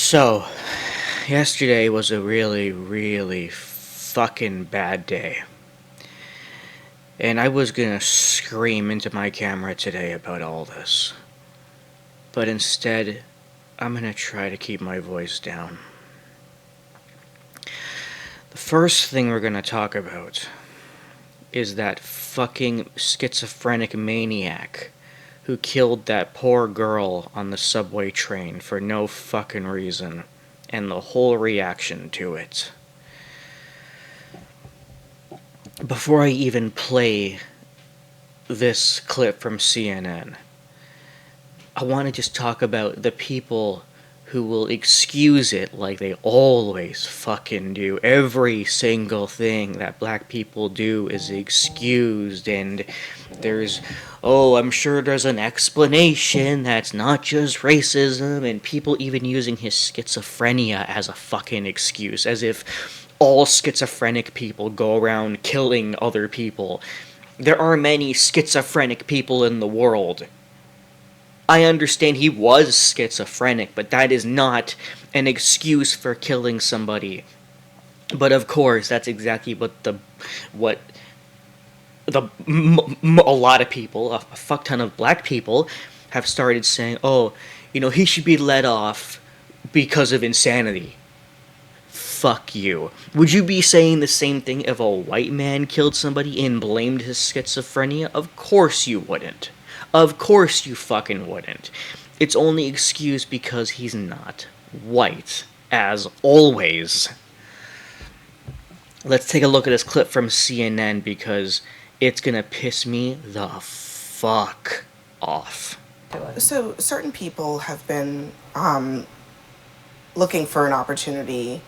So, yesterday was a really, really fucking bad day. And I was gonna scream into my camera today about all this. But instead, I'm gonna try to keep my voice down. The first thing we're gonna talk about is that fucking schizophrenic maniac who killed that poor girl on the subway train for no fucking reason, and the whole reaction to it. Before I even play this clip from CNN, I want to just talk about the people who will excuse it like they always fucking do. Every single thing that black people do is excused, and I'm sure there's an explanation that's not just racism, and people even using his schizophrenia as a fucking excuse, as if all schizophrenic people go around killing other people. There are many schizophrenic people in the world. I understand he was schizophrenic, but that is not an excuse for killing somebody. But of course, that's exactly what a lot of people, a fuck ton of black people, have started saying. Oh, he should be let off because of insanity. Fuck you. Would you be saying the same thing if a white man killed somebody and blamed his schizophrenia? Of course you wouldn't. Of course you fucking wouldn't. It's only excused because he's not white, as always. Let's take a look at this clip from CNN because it's gonna piss me the fuck off. So certain people have been looking for an opportunity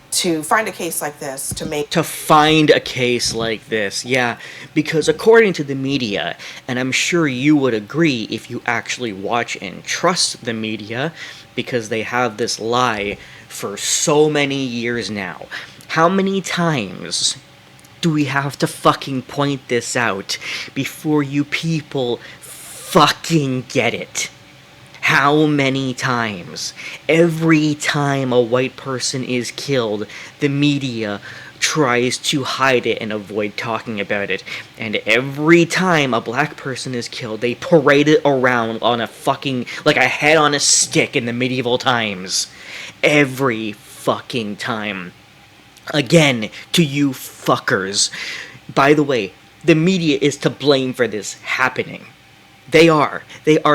to find a case like this to find a case like this, yeah, because according to the media, and I'm sure you would agree if you actually watch and trust the media, because they have this lie for so many years now. How many times do we have to fucking point this out before you people fucking get it? How many times? Every time a white person is killed, the media tries to hide it and avoid talking about it. And every time a black person is killed, they parade it around on a fucking, like a head on a stick in the medieval times. Every fucking time. Again, to you fuckers. By the way, the media is to blame for this happening. They are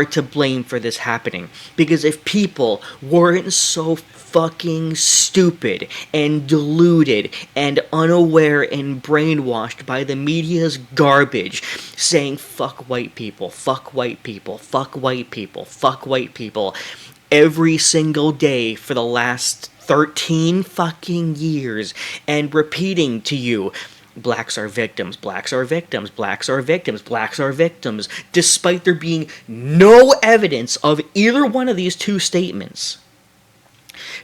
to blame for this happening. Because if people weren't so fucking stupid and deluded and unaware and brainwashed by the media's garbage, saying fuck white people, fuck white people, fuck white people, fuck white people, every single day for the last 13 fucking years, and repeating to you, blacks are victims, blacks are victims, blacks are victims, blacks are victims, despite there being no evidence of either one of these two statements.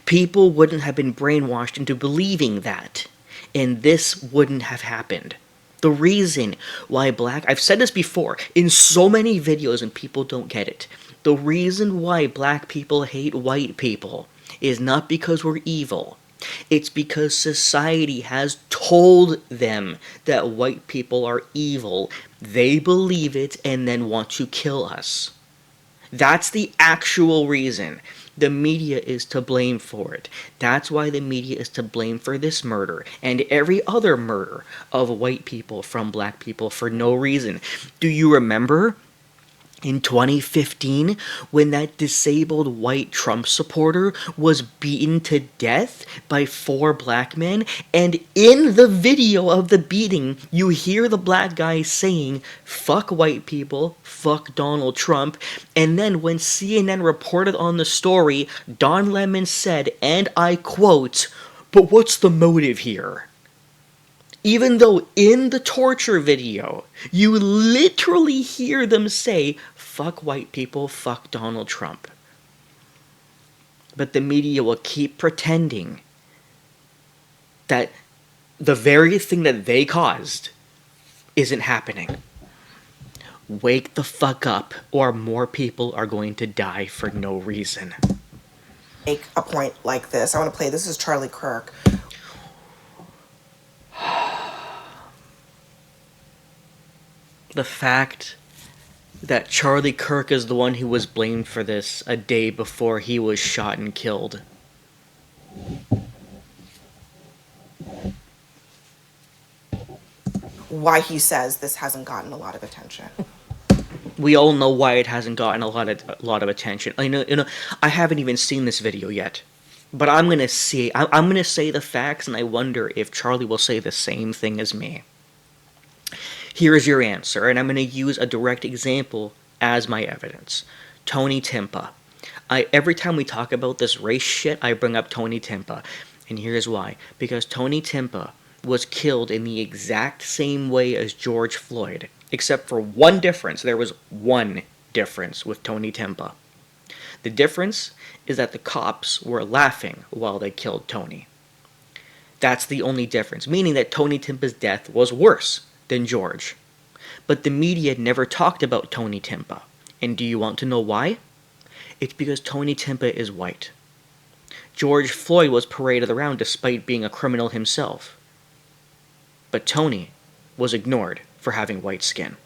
People wouldn't have been brainwashed into believing that, and this wouldn't have happened. The reason why I've said this before in so many videos and people don't get it. The reason why black people hate white people is not because we're evil. It's because society has told them that white people are evil. They believe it and then want to kill us. That's the actual reason. The media is to blame for it. That's why the media is to blame for this murder and every other murder of white people from black people for no reason. Do you remember in 2015, when that disabled white Trump supporter was beaten to death by 4 black men, and in the video of the beating, you hear the black guy saying, fuck white people, fuck Donald Trump, and then when CNN reported on the story, Don Lemon said, and I quote, "But what's the motive here?" Even though in the torture video, you literally hear them say, fuck white people, fuck Donald Trump. But the media will keep pretending that the very thing that they caused isn't happening. Wake the fuck up, or more people are going to die for no reason. make a point like this. I want to play. This is Charlie Kirk. The fact that Charlie Kirk is the one who was blamed for this a day before he was shot and killed. Why he says this hasn't gotten a lot of attention. We all know why it hasn't gotten a lot of attention. I know, I haven't even seen this video yet, but I'm gonna say the facts, and I wonder if Charlie will say the same thing as me. Here is your answer, and I'm gonna use a direct example as my evidence. Tony Timpa. Every time we talk about this race shit, I bring up Tony Timpa, and here's why. Because Tony Timpa was killed in the exact same way as George Floyd, except for one difference. There was one difference with Tony Timpa. The difference is that the cops were laughing while they killed Tony. That's the only difference, meaning that Tony Timpa's death was worse than George. But the media never talked about Tony Timpa. And do you want to know why? It's because Tony Timpa is white. George Floyd was paraded around despite being a criminal himself. But Tony was ignored for having white skin.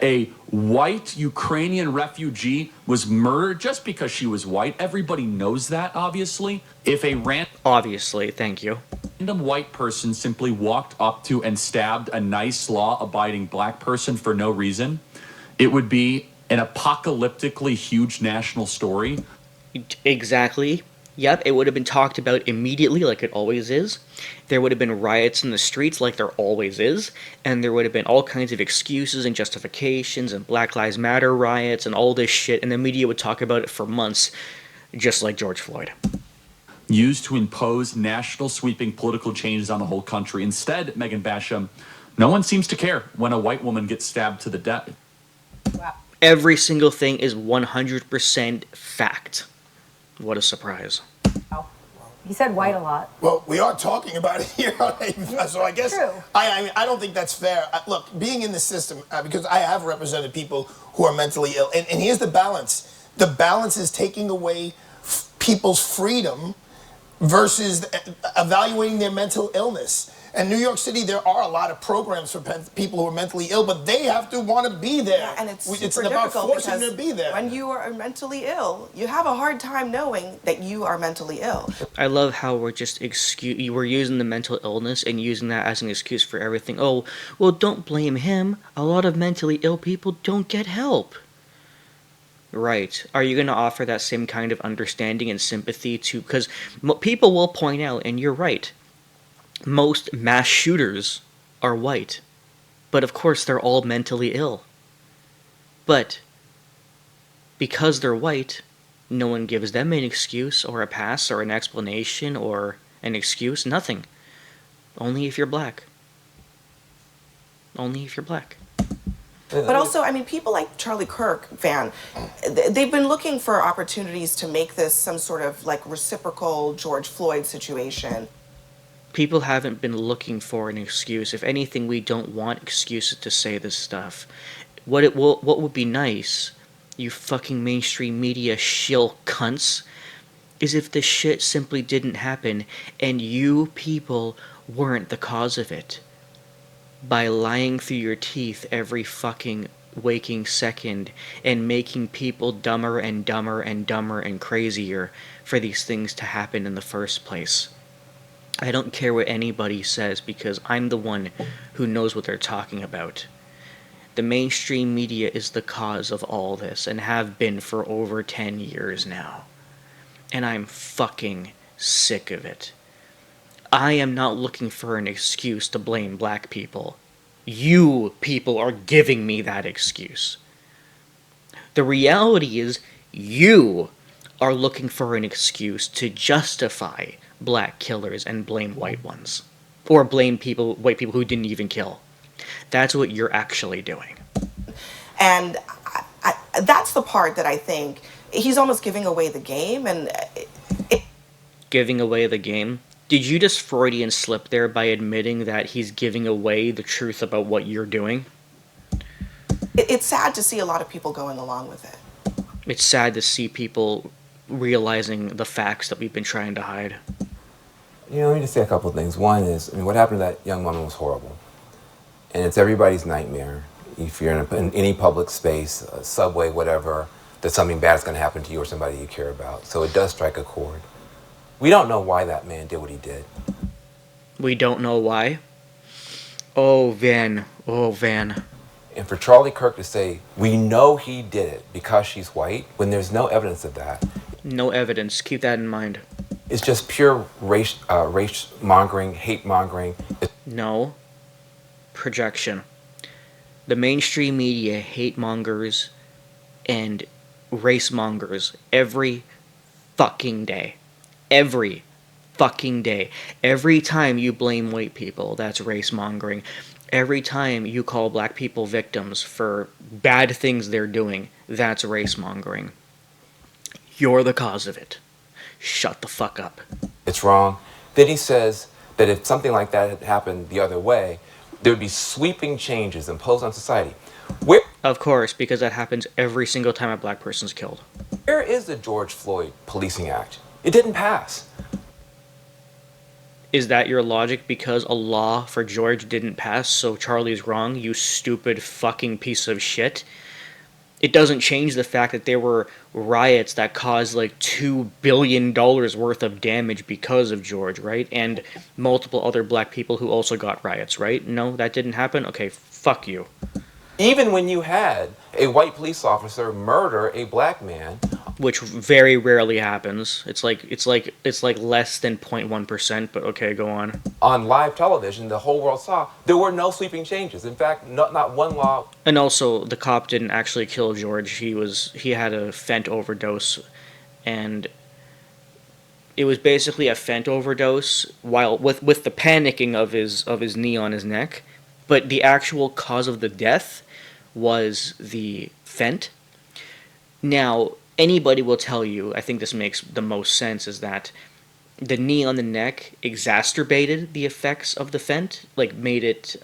A white Ukrainian refugee was murdered just because she was white. Everybody knows that, obviously. If a Obviously, thank you. random white person simply walked up to and stabbed a nice, law-abiding black person for no reason, it would be an apocalyptically huge national story. Exactly. Yep, it would have been talked about immediately like it always is. There would have been riots in the streets like there always is. And there would have been all kinds of excuses and justifications and Black Lives Matter riots and all this shit. And the media would talk about it for months, just like George Floyd. Used to impose national sweeping political changes on the whole country. Instead, Megan Basham, no one seems to care when a white woman gets stabbed to the death. Wow. Every single thing is 100% fact. What a surprise. He said white a lot. Well, we are talking about it here, so I guess True. I don't think that's fair. Look, being in the system, because I have represented people who are mentally ill, and here's the balance. The balance is taking away people's freedom versus evaluating their mental illness. And New York City, there are a lot of programs for people who are mentally ill, but they have to want to be there. Yeah, and it's about difficult forcing them because to be there. when you are mentally ill, you have a hard time knowing that you are mentally ill. I love how we're just we're using the mental illness and using that as an excuse for everything. Oh, well, don't blame him. A lot of mentally ill people don't get help. Right. Are you going to offer that same kind of understanding and sympathy to... Because people will point out, and you're right, most mass shooters are white. But of course, they're all mentally ill. But because they're white, no one gives them an excuse or a pass or an explanation or an excuse. Nothing. Only if you're black. Only if you're black. But also, I mean, people like Charlie Kirk, Van, they've been looking for opportunities to make this some sort of like reciprocal George Floyd situation. People haven't been looking for an excuse. If anything, we don't want excuses to say this stuff. What would be nice, you fucking mainstream media shill cunts, is if this shit simply didn't happen and you people weren't the cause of it. By lying through your teeth every fucking waking second and making people dumber and dumber and dumber and crazier for these things to happen in the first place. I don't care what anybody says because I'm the one who knows what they're talking about. The mainstream media is the cause of all this and have been for over 10 years now. And I'm fucking sick of it. I am not looking for an excuse to blame black people. You people are giving me that excuse. The reality is, you are looking for an excuse to justify black killers and blame white ones. Or blame white people who didn't even kill. That's what you're actually doing. And that's the part that I think he's almost giving away the game. And Giving away the game? Did you just Freudian slip there by admitting that he's giving away the truth about what you're doing? it's sad to see a lot of people going along with it. It's sad to see people realizing the facts that we've been trying to hide. Let me just say a couple of things. One is, what happened to that young woman was horrible. And it's everybody's nightmare. If you're in any public space, a subway, whatever, that something bad is going to happen to you or somebody you care about. So it does strike a chord. We don't know why that man did what he did. We don't know why. Oh, Van. Oh, Van. And for Charlie Kirk to say, we know he did it because she's white, when there's no evidence of that. No evidence. Keep that in mind. It's just pure race mongering, hate mongering. No. Projection. The mainstream media hate mongers and race mongers every fucking day. Every fucking day. Every time you blame white people, that's race mongering. Every time you call black people victims for bad things they're doing, that's race mongering. You're the cause of it. Shut the fuck up. It's wrong. Then he says that if something like that had happened the other way, there would be sweeping changes imposed on society. Of course, because that happens every single time a black person's killed. Where is the George Floyd Policing Act? It didn't pass. Is that your logic? Because a law for George didn't pass, so Charlie's wrong, you stupid fucking piece of shit? It doesn't change the fact that there were riots that caused like $2 billion worth of damage because of George, right? And multiple other black people who also got riots, right? No, that didn't happen? Okay, fuck you. Even when you had a white police officer murder a black man, which very rarely happens. It's like less than 0.1%, but okay, go on. On live television, the whole world saw there were no sweeping changes. In fact, not one law. And also, the cop didn't actually kill George. He had a fent overdose, and it was basically a fent overdose while with the panicking of his knee on his neck, but the actual cause of the death was the fent. Now, anybody will tell you, I think this makes the most sense, is that the knee on the neck exacerbated the effects of the fent, like made it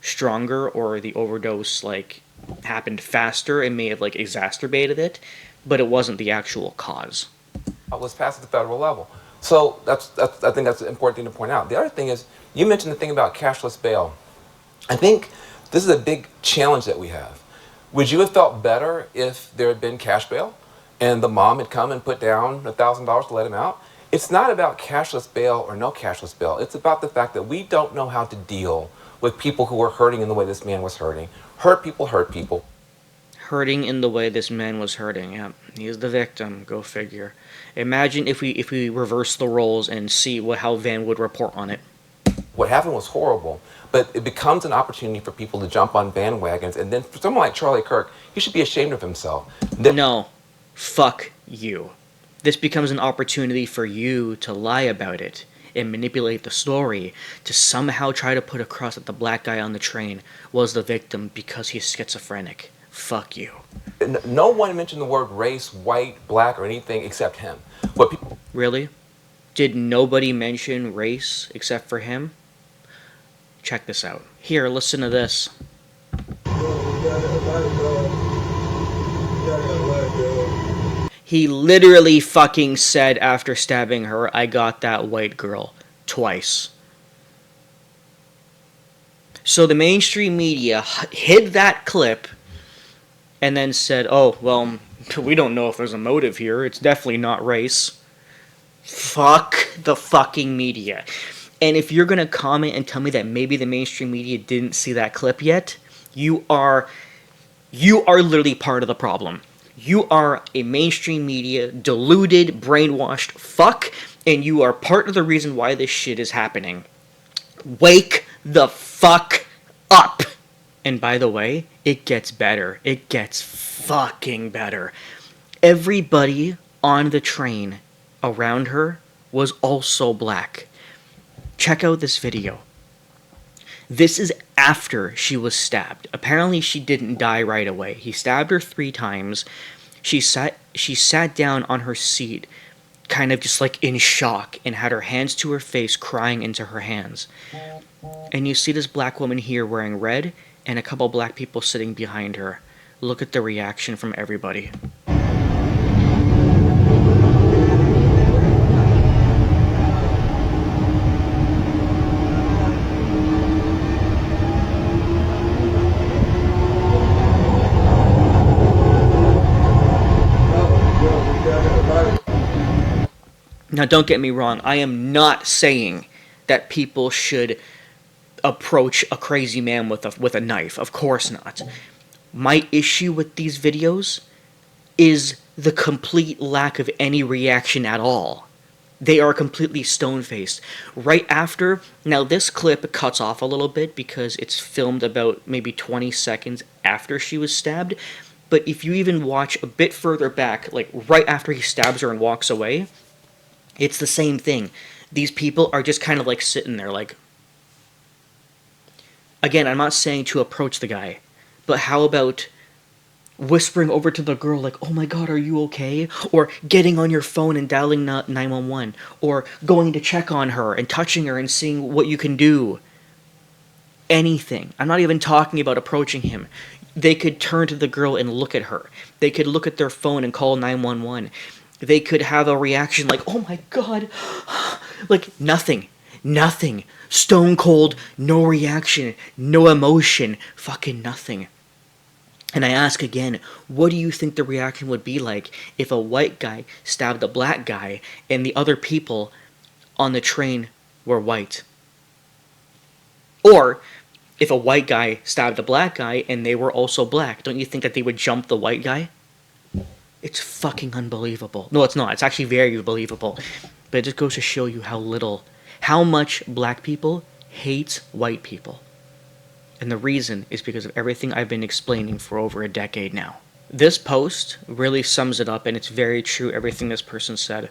stronger, or the overdose like happened faster and may have like exacerbated it, but it wasn't the actual cause. It was passed at the federal level. So that's I think that's an important thing to point out. The other thing is, you mentioned the thing about cashless bail. I think this is a big challenge that we have. Would you have felt better if there had been cash bail and the mom had come and put down $1,000 to let him out? It's not about cashless bail or no cashless bail. It's about the fact that we don't know how to deal with people who are hurting in the way this man was hurting. Hurt people hurt people. Hurting in the way this man was hurting. Yeah, he's the victim. Go figure. Imagine if we reverse the roles and see how Van would report on it. What happened was horrible, but it becomes an opportunity for people to jump on bandwagons, and then for someone like Charlie Kirk, he should be ashamed of himself. No, fuck you. This becomes an opportunity for you to lie about it and manipulate the story to somehow try to put across that the black guy on the train was the victim because he's schizophrenic. Fuck you. No one mentioned the word race, white, black, or anything except him. What people... Really? Did nobody mention race except for him? Check this out. Here, listen to this. He literally fucking said after stabbing her, "I got that white girl," twice. So the mainstream media hid that clip and then said, "Oh, well, we don't know if there's a motive here. It's definitely not race." Fuck the fucking media. And if you're going to comment and tell me that maybe the mainstream media didn't see that clip yet, you are literally part of the problem. You are a mainstream media deluded, brainwashed fuck, and you are part of the reason why this shit is happening. Wake the fuck up. And by the way, it gets better. It gets fucking better. Everybody on the train around her was also black. Check out this video. This is after she was stabbed. Apparently she didn't die right away. He stabbed her 3 times. She sat down on her seat, kind of just like in shock, and had her hands to her face, crying into her hands. And you see this black woman here wearing red, and a couple black people sitting behind her. Look at the reaction from everybody. Now, don't get me wrong, I am not saying that people should approach a crazy man with a knife. Of course not. My issue with these videos is the complete lack of any reaction at all. They are completely stone-faced. Right after, now this clip cuts off a little bit because it's filmed about maybe 20 seconds after she was stabbed, but if you even watch a bit further back, like right after he stabs her and walks away, it's the same thing. These people are just kind of like sitting there like... Again, I'm not saying to approach the guy, but how about whispering over to the girl like, oh my god, are you okay? Or getting on your phone and dialing 911. Or going to check on her and touching her and seeing what you can do. Anything. I'm not even talking about approaching him. They could turn to the girl and look at her. They could look at their phone and call 911. They could have a reaction like, oh my god. Like, nothing. Nothing. Stone cold, no reaction, no emotion, fucking nothing. And I ask again, what do you think the reaction would be like if a white guy stabbed a black guy and the other people on the train were white? Or if a white guy stabbed a black guy and they were also black, don't you think that they would jump the white guy? It's fucking unbelievable. No, it's not. It's actually very believable. But it just goes to show you how much black people hate white people. And the reason is because of everything I've been explaining for over a decade now. This post really sums it up, and it's very true, everything this person said.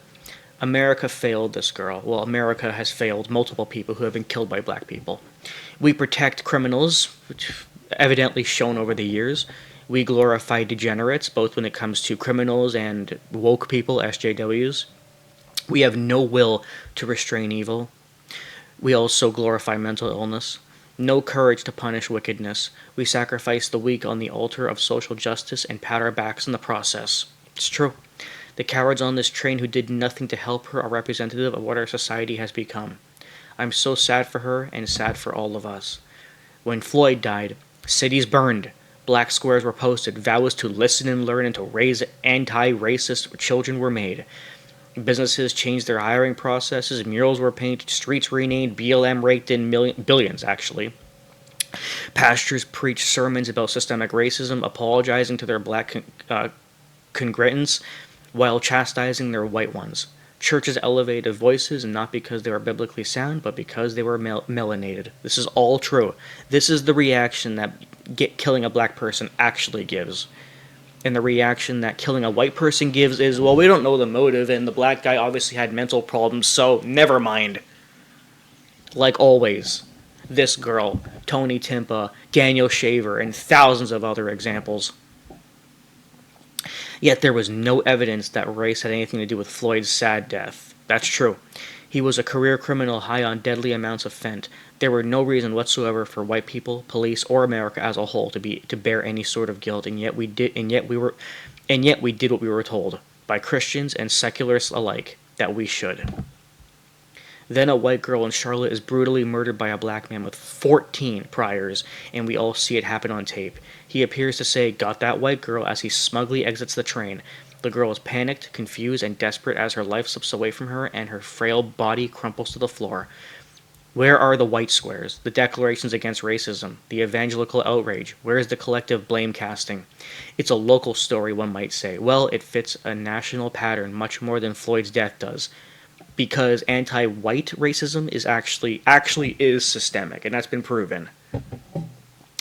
America failed this girl. Well, America has failed multiple people who have been killed by black people. We protect criminals, which evidently shown over the years. We glorify degenerates, both when it comes to criminals and woke people, SJWs. We have no will to restrain evil. We also glorify mental illness. No courage to punish wickedness. We sacrifice the weak on the altar of social justice and pat our backs in the process. It's true. The cowards on this train who did nothing to help her are representative of what our society has become. I'm so sad for her and sad for all of us. When Floyd died, cities burned. Black squares were posted. Vows to listen and learn and to raise anti-racist children were made. Businesses changed their hiring processes, murals were painted, streets renamed, BLM raked in billions, actually. Pastors preached sermons about systemic racism, apologizing to their black congregants while chastising their white ones. Churches elevated voices, and not because they were biblically sound, but because they were melanated. This is all true. This is the reaction that killing a black person actually gives. And the reaction that killing a white person gives is, well, we don't know the motive, and the black guy obviously had mental problems, so never mind. Like always, this girl, Tony Timpa, Daniel Shaver, and thousands of other examples. Yet there was no evidence that race had anything to do with Floyd's sad death. That's true. He was a career criminal high on deadly amounts of fent. There were no reason whatsoever for white people, police, or America as a whole to bear any sort of guilt, and yet we did what we were told by Christians and secularists alike that we should. Then a white girl in Charlotte is brutally murdered by a black man with 14 priors, and we all see it happen on tape. He appears to say, "Got that white girl," as he smugly exits the train. The girl is panicked, confused, and desperate as her life slips away from her and her frail body crumples to the floor. Where are the white squares, the declarations against racism, the evangelical outrage? Where is the collective blame casting? It's a local story, one might say. Well, it fits a national pattern much more than Floyd's death does, because anti-white racism is actually is systemic, and that's been proven.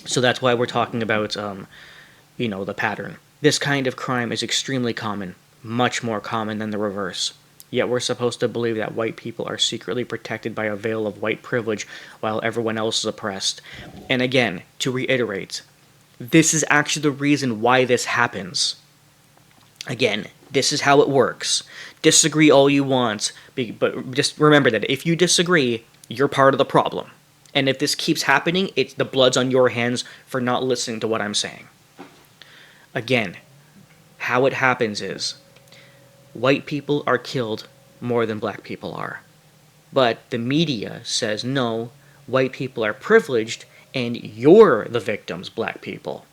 So that's why we're talking about, the pattern. This kind of crime is extremely common, much more common than the reverse. Yet we're supposed to believe that white people are secretly protected by a veil of white privilege while everyone else is oppressed. And again, to reiterate, this is actually the reason why this happens. Again, this is how it works. Disagree all you want, but just remember that if you disagree, you're part of the problem. And if this keeps happening, the blood's on your hands for not listening to what I'm saying. Again, how it happens is, white people are killed more than black people are. But the media says, no, white people are privileged and you're the victims, black people.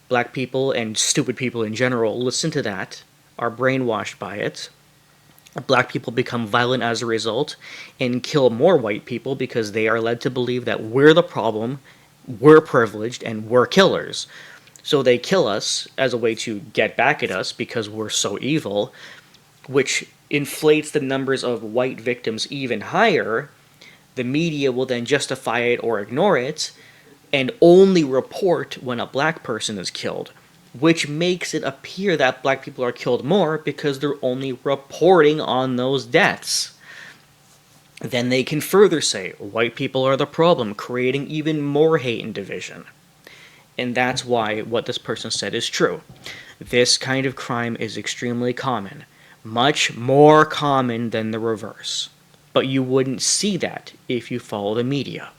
Black people and stupid people in general listen to that, are brainwashed by it, Black people become violent as a result and kill more white people because they are led to believe that we're the problem, we're privileged, and we're killers. So they kill us as a way to get back at us because we're so evil, which inflates the numbers of white victims even higher. The media will then justify it or ignore it and only report when a black person is killed, which makes it appear that black people are killed more because they're only reporting on those deaths. Then they can further say white people are the problem, creating even more hate and division. And that's why what this person said is true. This kind of crime is extremely common, much more common than the reverse. But you wouldn't see that if you follow the media.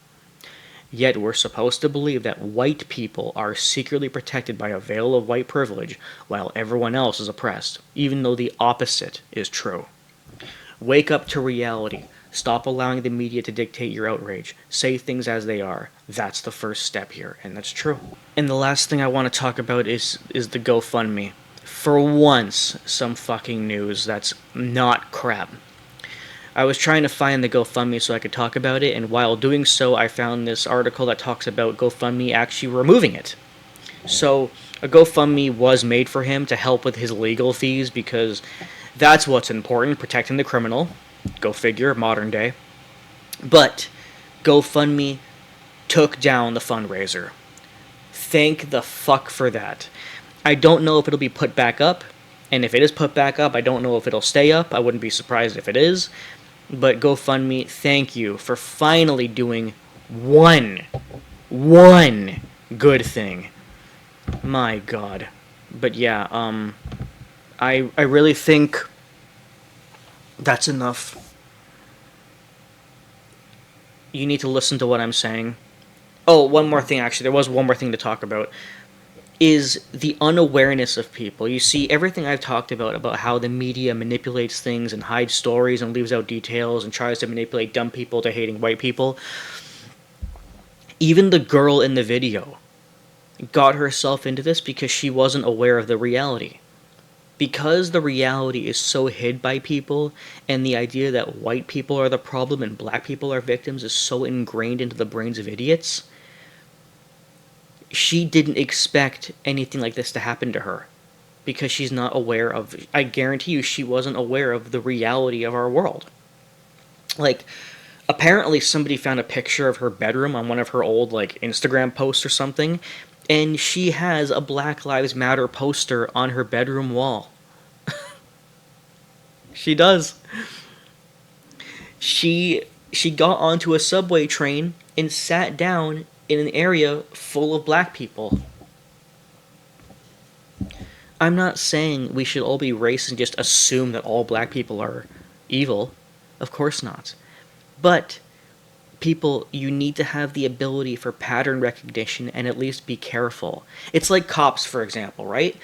Yet we're supposed to believe that white people are secretly protected by a veil of white privilege while everyone else is oppressed, even though the opposite is true. Wake up to reality. Stop allowing the media to dictate your outrage. Say things as they are. That's the first step here, and that's true. And the last thing I want to talk about is the GoFundMe. For once, some fucking news that's not crap. I was trying to find the GoFundMe so I could talk about it, and while doing so, I found this article that talks about GoFundMe actually removing it. So, a GoFundMe was made for him to help with his legal fees because that's what's important, protecting the criminal. Go figure, modern day. But GoFundMe took down the fundraiser. Thank the fuck for that. I don't know if it'll be put back up, and if it is put back up, I don't know if it'll stay up. I wouldn't be surprised if it is. But GoFundMe, thank you for finally doing one good thing. My God. But yeah, I really think that's enough. You need to listen to what I'm saying. Oh, one more thing, actually. There was one more thing to talk about. Is the unawareness of people. You see, everything I've talked about how the media manipulates things and hides stories and leaves out details and tries to manipulate dumb people to hating white people. Even the girl in the video got herself into this because she wasn't aware of the reality. Because the reality is so hid by people, and the idea that white people are the problem and black people are victims is so ingrained into the brains of idiots, she didn't expect anything like this to happen to her. Because she's not aware of... I guarantee you she wasn't aware of the reality of our world. Like, apparently somebody found a picture of her bedroom on one of her old, Instagram posts or something, and she has a Black Lives Matter poster on her bedroom wall. She does. She got onto a subway train and sat down in an area full of black people. I'm not saying we should all be racist and just assume that all black people are evil. Of course not. But people, you need to have the ability for pattern recognition and at least be careful. It's like cops, for example, right?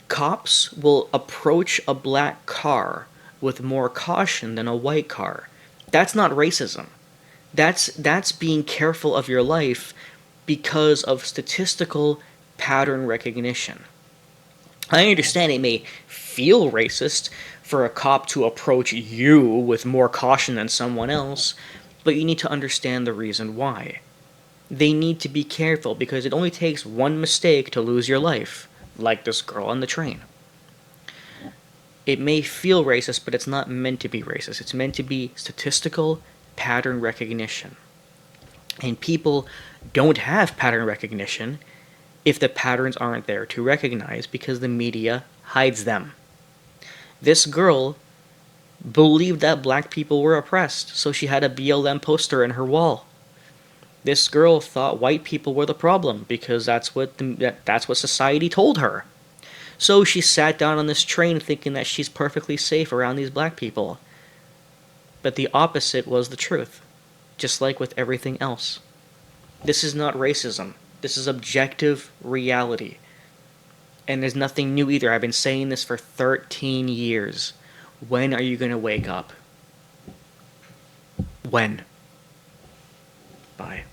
Cops will approach a black car with more caution than a white car. That's not racism. That's being careful of your life because of statistical pattern recognition. I understand it may feel racist for a cop to approach you with more caution than someone else, but you need to understand the reason why. They need to be careful because it only takes one mistake to lose your life, like this girl on the train. It may feel racist, but it's not meant to be racist. It's meant to be statistical pattern recognition. And people don't have pattern recognition if the patterns aren't there to recognize because the media hides them. This girl believed that black people were oppressed, so she had a BLM poster in her wall. This girl thought white people were the problem because that's what society told her. So she sat down on this train thinking that she's perfectly safe around these black people. But the opposite was the truth, just like with everything else. This is not racism. This is objective reality. And there's nothing new either. I've been saying this for 13 years. When are you going to wake up? When? Bye.